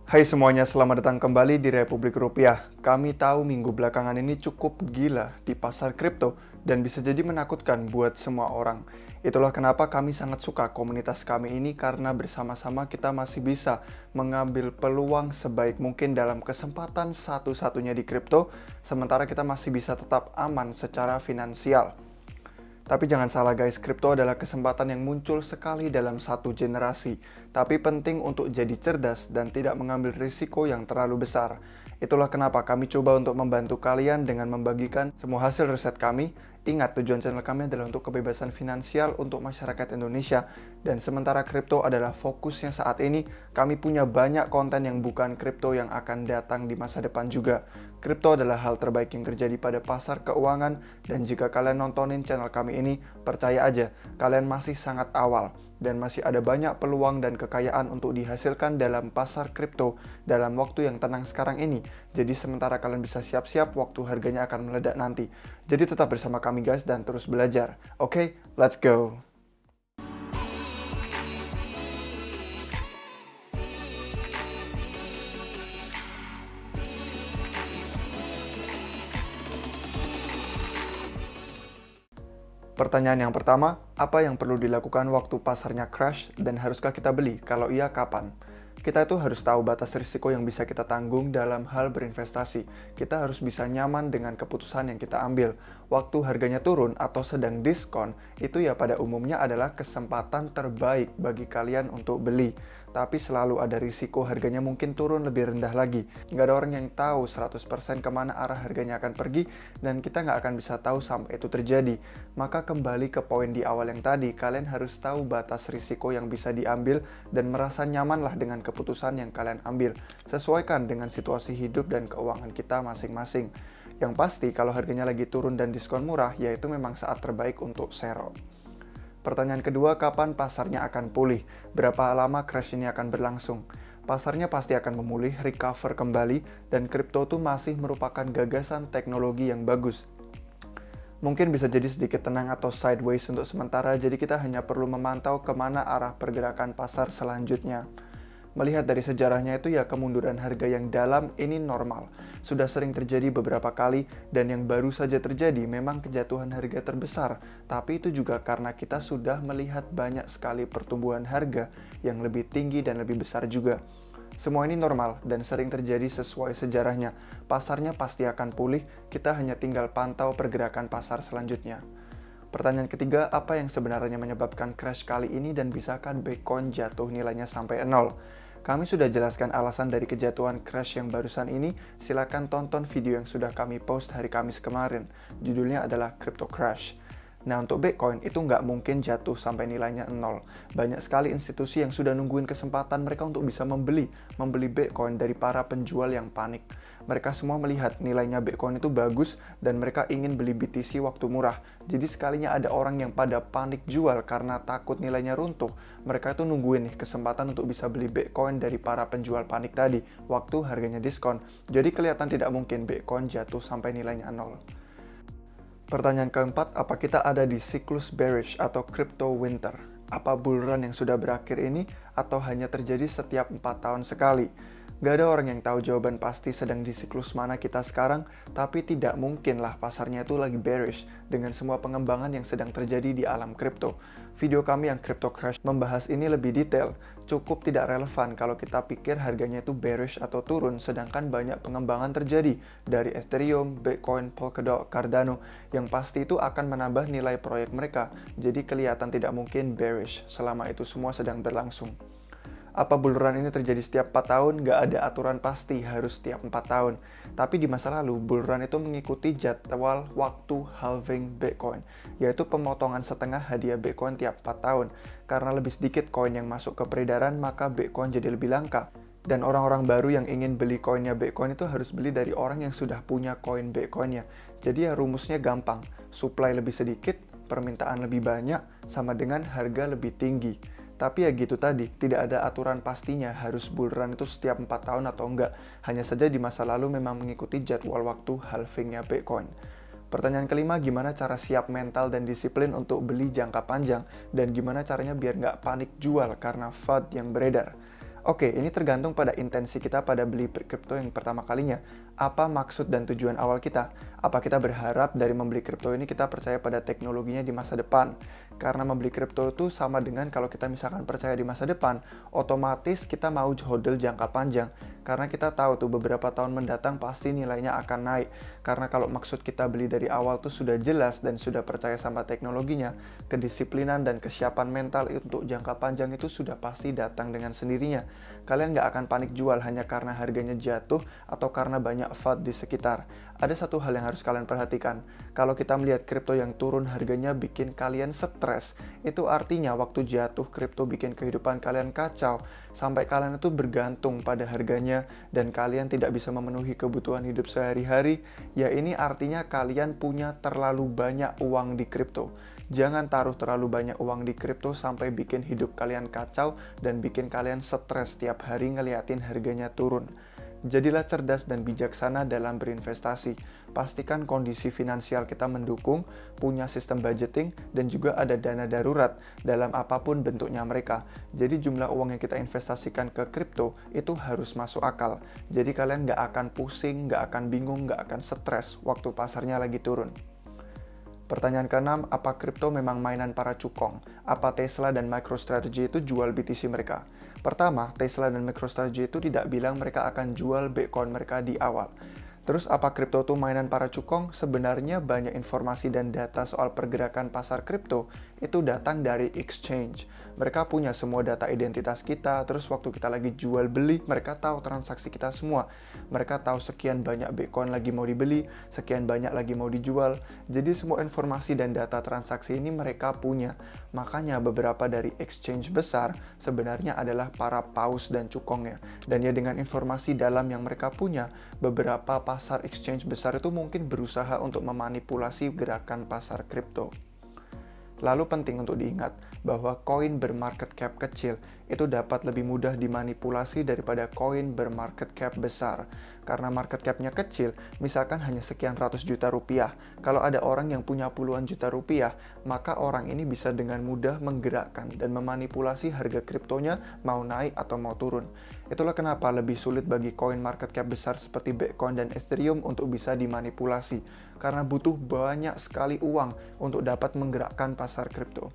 Hai semuanya, selamat datang kembali di Republik Rupiah. Kami tahu minggu belakangan ini cukup gila di pasar kripto dan bisa jadi menakutkan buat semua orang. Itulah kenapa kami sangat suka komunitas kami ini karena bersama-sama kita masih bisa mengambil peluang sebaik mungkin dalam kesempatan satu-satunya di kripto, sementara kita masih bisa tetap aman secara finansial. Tapi jangan salah guys, kripto adalah kesempatan yang muncul sekali dalam satu generasi. Tapi penting untuk jadi cerdas dan tidak mengambil risiko yang terlalu besar. Itulah kenapa kami coba untuk membantu kalian dengan membagikan semua hasil riset kami. Ingat, tujuan channel kami adalah untuk kebebasan finansial untuk masyarakat Indonesia. Dan sementara kripto adalah fokusnya saat ini, kami punya banyak konten yang bukan kripto yang akan datang di masa depan juga. Kripto adalah hal terbaik yang terjadi pada pasar keuangan, dan jika kalian nontonin channel kami ini, percaya aja, kalian masih sangat awal dan masih ada banyak peluang dan kekayaan untuk dihasilkan dalam pasar kripto dalam waktu yang tenang sekarang ini. Jadi sementara kalian bisa siap-siap waktu harganya akan meledak nanti. Jadi tetap bersama kami guys dan terus belajar. Oke, let's go. Pertanyaan yang pertama, apa yang perlu dilakukan waktu pasarnya crash dan haruskah kita beli? Kalau iya, kapan? Kita itu harus tahu batas risiko yang bisa kita tanggung dalam hal berinvestasi. Kita harus bisa nyaman dengan keputusan yang kita ambil. Waktu harganya turun atau sedang diskon, itu ya pada umumnya adalah kesempatan terbaik bagi kalian untuk beli. Tapi selalu ada risiko harganya mungkin turun lebih rendah lagi. Nggak ada orang yang tahu 100% kemana arah harganya akan pergi, dan kita nggak akan bisa tahu sampai itu terjadi. Maka kembali ke poin di awal yang tadi, kalian harus tahu batas risiko yang bisa diambil dan merasa nyamanlah dengan keputusan yang kalian ambil. Sesuaikan dengan situasi hidup dan keuangan kita masing-masing. Yang pasti kalau harganya lagi turun dan diskon murah, yaitu memang saat terbaik untuk sero. Pertanyaan kedua, kapan pasarnya akan pulih? Berapa lama crash ini akan berlangsung? Pasarnya pasti akan memulih, recover kembali, dan kripto itu masih merupakan gagasan teknologi yang bagus. Mungkin bisa jadi sedikit tenang atau sideways untuk sementara, jadi kita hanya perlu memantau kemana arah pergerakan pasar selanjutnya. Melihat dari sejarahnya itu ya, kemunduran harga yang dalam ini normal. Sudah sering terjadi beberapa kali, dan yang baru saja terjadi memang kejatuhan harga terbesar. Tapi itu juga karena kita sudah melihat banyak sekali pertumbuhan harga yang lebih tinggi dan lebih besar juga. Semua ini normal dan sering terjadi sesuai sejarahnya. Pasarnya pasti akan pulih, kita hanya tinggal pantau pergerakan pasar selanjutnya. Pertanyaan ketiga, apa yang sebenarnya menyebabkan crash kali ini dan bisakah Bitcoin jatuh nilainya sampai 0? Kami sudah jelaskan alasan dari kejatuhan crash yang barusan ini. Silakan tonton video yang sudah kami post hari Kamis kemarin. Judulnya adalah Crypto Crash. Nah, untuk Bitcoin itu nggak mungkin jatuh sampai nilainya 0. Banyak sekali institusi yang sudah nungguin kesempatan mereka untuk bisa membeli Bitcoin dari para penjual yang panik. Mereka semua melihat nilainya Bitcoin itu bagus dan mereka ingin beli BTC waktu murah. Jadi sekalinya ada orang yang pada panik jual karena takut nilainya runtuh, mereka itu nungguin nih kesempatan untuk bisa beli Bitcoin dari para penjual panik tadi waktu harganya diskon. Jadi kelihatan tidak mungkin Bitcoin jatuh sampai nilainya 0. Pertanyaan keempat, apa kita ada di siklus bearish atau crypto winter? Apa bull run yang sudah berakhir ini atau hanya terjadi setiap 4 tahun sekali? Gak ada orang yang tahu jawaban pasti sedang di siklus mana kita sekarang, tapi tidak mungkinlah pasarnya itu lagi bearish dengan semua pengembangan yang sedang terjadi di alam kripto. Video kami yang Crypto Crash membahas ini lebih detail. Cukup tidak relevan kalau kita pikir harganya itu bearish atau turun, sedangkan banyak pengembangan terjadi dari Ethereum, Bitcoin, Polkadot, Cardano, yang pasti itu akan menambah nilai proyek mereka. Jadi kelihatan tidak mungkin bearish selama itu semua sedang berlangsung. Apa bull run ini terjadi setiap 4 tahun? Nggak ada aturan pasti harus setiap 4 tahun. Tapi di masa lalu, bull run itu mengikuti jadwal waktu halving Bitcoin, yaitu pemotongan setengah hadiah Bitcoin tiap 4 tahun. Karena lebih sedikit koin yang masuk ke peredaran, maka Bitcoin jadi lebih langka. Dan orang-orang baru yang ingin beli koinnya Bitcoin itu harus beli dari orang yang sudah punya koin Bitcoinnya. Jadi ya rumusnya gampang, supply lebih sedikit, permintaan lebih banyak, sama dengan harga lebih tinggi. Tapi ya gitu tadi, tidak ada aturan pastinya harus bull run itu setiap 4 tahun atau enggak. Hanya saja di masa lalu memang mengikuti jadwal waktu halvingnya Bitcoin. Pertanyaan kelima, gimana cara siap mental dan disiplin untuk beli jangka panjang? Dan gimana caranya biar nggak panik jual karena FUD yang beredar? Oke, ini tergantung pada intensi kita pada beli kripto yang pertama kalinya. Apa maksud dan tujuan awal kita? Apa kita berharap dari membeli kripto ini kita percaya pada teknologinya di masa depan? Karena membeli kripto itu sama dengan kalau kita misalkan percaya di masa depan, otomatis kita mau hodl jangka panjang. Karena kita tahu tuh beberapa tahun mendatang pasti nilainya akan naik. Karena kalau maksud kita beli dari awal tuh sudah jelas dan sudah percaya sama teknologinya, kedisiplinan dan kesiapan mental untuk jangka panjang itu sudah pasti datang dengan sendirinya. Kalian nggak akan panik jual hanya karena harganya jatuh atau karena banyak FUD di sekitar. Ada satu hal yang harus kalian perhatikan. Kalau kita melihat kripto yang turun harganya bikin kalian stres, itu artinya waktu jatuh kripto bikin kehidupan kalian kacau, sampai kalian itu bergantung pada harganya dan kalian tidak bisa memenuhi kebutuhan hidup sehari-hari, ya ini artinya kalian punya terlalu banyak uang di kripto. Jangan taruh terlalu banyak uang di kripto sampai bikin hidup kalian kacau dan bikin kalian stres tiap hari ngeliatin harganya turun. Jadilah cerdas dan bijaksana dalam berinvestasi. Pastikan kondisi finansial kita mendukung, punya sistem budgeting, dan juga ada dana darurat dalam apapun bentuknya mereka. Jadi jumlah uang yang kita investasikan ke kripto itu harus masuk akal. Jadi kalian nggak akan pusing, nggak akan bingung, nggak akan stres waktu pasarnya lagi turun. Pertanyaan ke-6, apa kripto memang mainan para cukong? Apa Tesla dan MicroStrategy itu jual BTC mereka? Pertama, Tesla dan MicroStrategy itu tidak bilang mereka akan jual Bitcoin mereka di awal. Terus apa kripto itu mainan para cukong? Sebenarnya banyak informasi dan data soal pergerakan pasar kripto itu datang dari exchange. Mereka punya semua data identitas kita, terus waktu kita lagi jual beli, mereka tahu transaksi kita semua. Mereka tahu sekian banyak Bitcoin lagi mau dibeli, sekian banyak lagi mau dijual. Jadi semua informasi dan data transaksi ini mereka punya. Makanya beberapa dari exchange besar sebenarnya adalah para paus dan cukongnya. Dan ya dengan informasi dalam yang mereka punya, beberapa pasar exchange besar itu mungkin berusaha untuk memanipulasi gerakan pasar kripto. Lalu penting untuk diingat bahwa koin bermarket cap kecil itu dapat lebih mudah dimanipulasi daripada koin bermarket cap besar. Karena market cap-nya kecil, misalkan hanya sekian ratus juta rupiah. Kalau ada orang yang punya puluhan juta rupiah, maka orang ini bisa dengan mudah menggerakkan dan memanipulasi harga kriptonya mau naik atau mau turun. Itulah kenapa lebih sulit bagi koin market cap besar seperti Bitcoin dan Ethereum untuk bisa dimanipulasi. Karena butuh banyak sekali uang untuk dapat menggerakkan pasar kripto.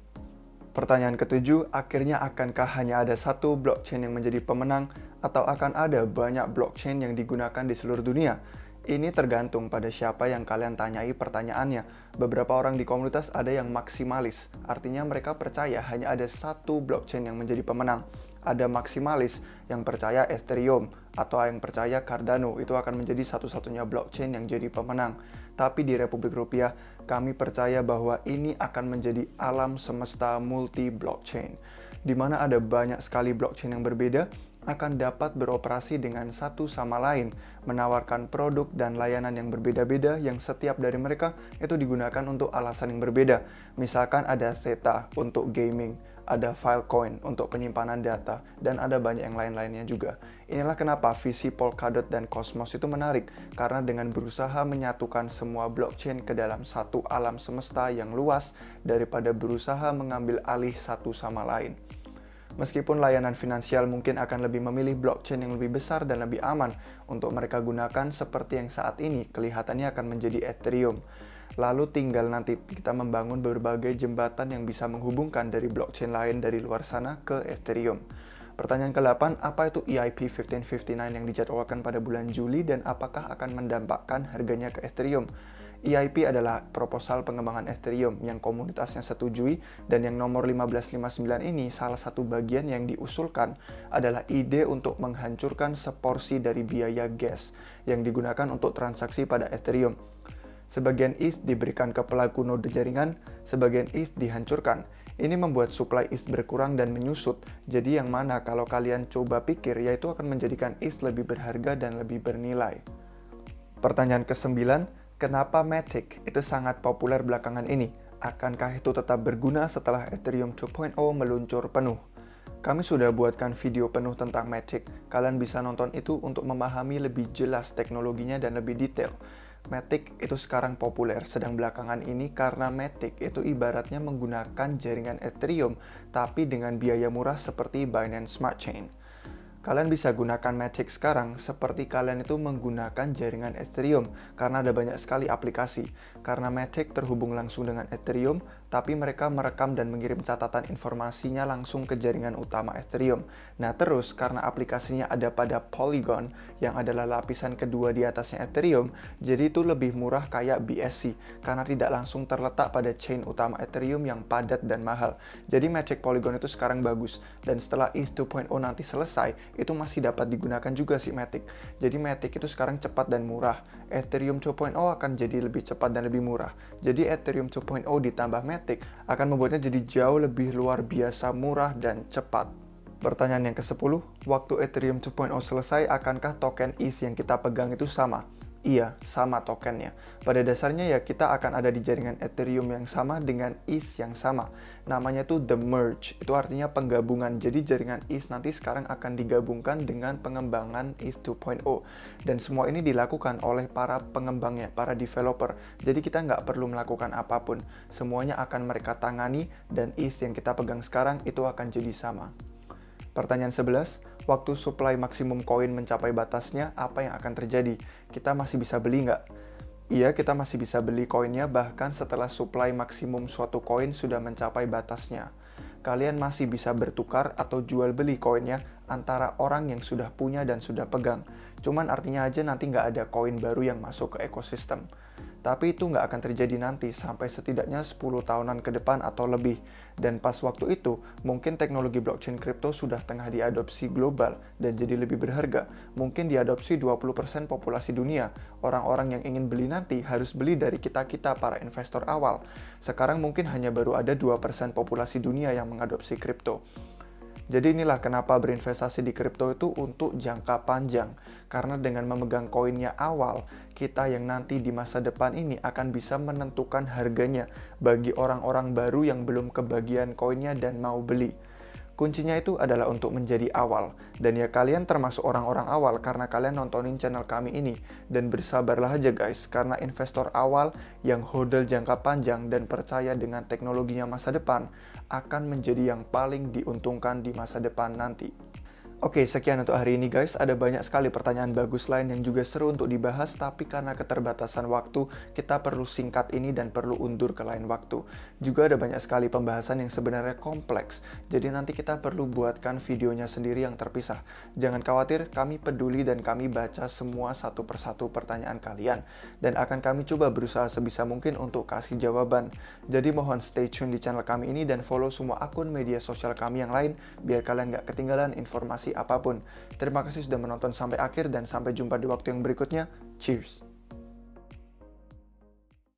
Pertanyaan ke-7, akhirnya akankah hanya ada satu blockchain yang menjadi pemenang atau akan ada banyak blockchain yang digunakan di seluruh dunia? Ini tergantung pada siapa yang kalian tanyai pertanyaannya. Beberapa orang di komunitas ada yang maksimalis, artinya mereka percaya hanya ada satu blockchain yang menjadi pemenang. Ada maksimalis yang percaya Ethereum atau yang percaya Cardano itu akan menjadi satu-satunya blockchain yang jadi pemenang. Tapi di Republik Rupiah, kami percaya bahwa ini akan menjadi alam semesta multi-blockchain, di mana ada banyak sekali blockchain yang berbeda akan dapat beroperasi dengan satu sama lain, menawarkan produk dan layanan yang berbeda-beda yang setiap dari mereka itu digunakan untuk alasan yang berbeda. Misalkan ada Theta untuk gaming, ada Filecoin untuk penyimpanan data, dan ada banyak yang lain-lainnya juga. Inilah kenapa visi Polkadot dan Cosmos itu menarik, karena dengan berusaha menyatukan semua blockchain ke dalam satu alam semesta yang luas, daripada berusaha mengambil alih satu sama lain. Meskipun layanan finansial mungkin akan lebih memilih blockchain yang lebih besar dan lebih aman untuk mereka gunakan seperti yang saat ini kelihatannya akan menjadi Ethereum. Lalu tinggal nanti kita membangun berbagai jembatan yang bisa menghubungkan dari blockchain lain dari luar sana ke Ethereum. Pertanyaan ke-8, apa itu EIP 1559 yang dijadwalkan pada bulan Juli dan apakah akan mendampakkan harganya ke Ethereum? EIP adalah proposal pengembangan Ethereum yang komunitasnya setujui dan yang nomor 1559 ini salah satu bagian yang diusulkan adalah ide untuk menghancurkan seporsi dari biaya gas yang digunakan untuk transaksi pada Ethereum. Sebagian ETH diberikan ke pelaku node jaringan, sebagian ETH dihancurkan. Ini membuat supply ETH berkurang dan menyusut. Jadi yang mana kalau kalian coba pikir yaitu akan menjadikan ETH lebih berharga dan lebih bernilai. Pertanyaan ke-9, kenapa Matic itu sangat populer belakangan ini? Akankah itu tetap berguna setelah Ethereum 2.0 meluncur penuh? Kami sudah buatkan video penuh tentang Matic. Kalian bisa nonton itu untuk memahami lebih jelas teknologinya dan lebih detail. Matic itu sekarang populer sedang belakangan ini karena Matic itu ibaratnya menggunakan jaringan Ethereum tapi dengan biaya murah seperti Binance Smart Chain. Kalian bisa gunakan Matic sekarang seperti kalian itu menggunakan jaringan Ethereum karena ada banyak sekali aplikasi. Karena Matic terhubung langsung dengan Ethereum, tapi mereka merekam dan mengirim catatan informasinya langsung ke jaringan utama Ethereum. Nah terus, karena aplikasinya ada pada Polygon, yang adalah lapisan kedua di atasnya Ethereum, jadi itu lebih murah kayak BSC, karena tidak langsung terletak pada chain utama Ethereum yang padat dan mahal. Jadi Matic Polygon itu sekarang bagus, dan setelah ETH 2.0 nanti selesai, itu masih dapat digunakan juga si Matic. Jadi Matic itu sekarang cepat dan murah. Ethereum 2.0 akan jadi lebih cepat dan lebih murah. Jadi Ethereum 2.0 ditambah Matic akan membuatnya jadi jauh lebih luar biasa murah dan cepat. Pertanyaan yang ke-10, waktu Ethereum 2.0 selesai, akankah token ETH yang kita pegang itu sama? Iya, sama tokennya. Pada dasarnya ya kita akan ada di jaringan Ethereum yang sama dengan ETH yang sama. Namanya tuh The Merge, itu artinya penggabungan. Jadi jaringan ETH nanti sekarang akan digabungkan dengan pengembangan ETH 2.0. Dan semua ini dilakukan oleh para pengembangnya, para developer. Jadi kita nggak perlu melakukan apapun. Semuanya akan mereka tangani dan ETH yang kita pegang sekarang itu akan jadi sama. Pertanyaan 11, waktu supply maksimum koin mencapai batasnya, apa yang akan terjadi? Kita masih bisa beli nggak? Iya, kita masih bisa beli koinnya bahkan setelah supply maksimum suatu koin sudah mencapai batasnya. Kalian masih bisa bertukar atau jual beli koinnya antara orang yang sudah punya dan sudah pegang. Cuman artinya aja nanti nggak ada koin baru yang masuk ke ekosistem. Tapi itu nggak akan terjadi nanti sampai setidaknya 10 tahunan ke depan atau lebih. Dan pas waktu itu, mungkin teknologi blockchain crypto sudah tengah diadopsi global dan jadi lebih berharga. Mungkin diadopsi 20% populasi dunia. Orang-orang yang ingin beli nanti harus beli dari kita-kita para investor awal. Sekarang mungkin hanya baru ada 2% populasi dunia yang mengadopsi kripto. Jadi inilah kenapa berinvestasi di kripto itu untuk jangka panjang. Karena dengan memegang koinnya awal, kita yang nanti di masa depan ini akan bisa menentukan harganya bagi orang-orang baru yang belum kebagian koinnya dan mau beli. Kuncinya itu adalah untuk menjadi awal. Dan ya kalian termasuk orang-orang awal karena kalian nontonin channel kami ini. Dan bersabarlah aja guys, karena investor awal yang hodl jangka panjang dan percaya dengan teknologinya masa depan akan menjadi yang paling diuntungkan di masa depan nanti. Oke, sekian untuk hari ini guys. Ada banyak sekali pertanyaan bagus lain yang juga seru untuk dibahas, tapi karena keterbatasan waktu, kita perlu singkat ini dan perlu undur ke lain waktu. Juga ada banyak sekali pembahasan yang sebenarnya kompleks, jadi nanti kita perlu buatkan videonya sendiri yang terpisah. Jangan khawatir, kami peduli dan kami baca semua satu persatu pertanyaan kalian, dan akan kami coba berusaha sebisa mungkin untuk kasih jawaban. Jadi mohon stay tune di channel kami ini dan follow semua akun media sosial kami yang lain, biar kalian nggak ketinggalan informasi apapun. Terima kasih sudah menonton sampai akhir dan sampai jumpa di waktu yang berikutnya. Cheers!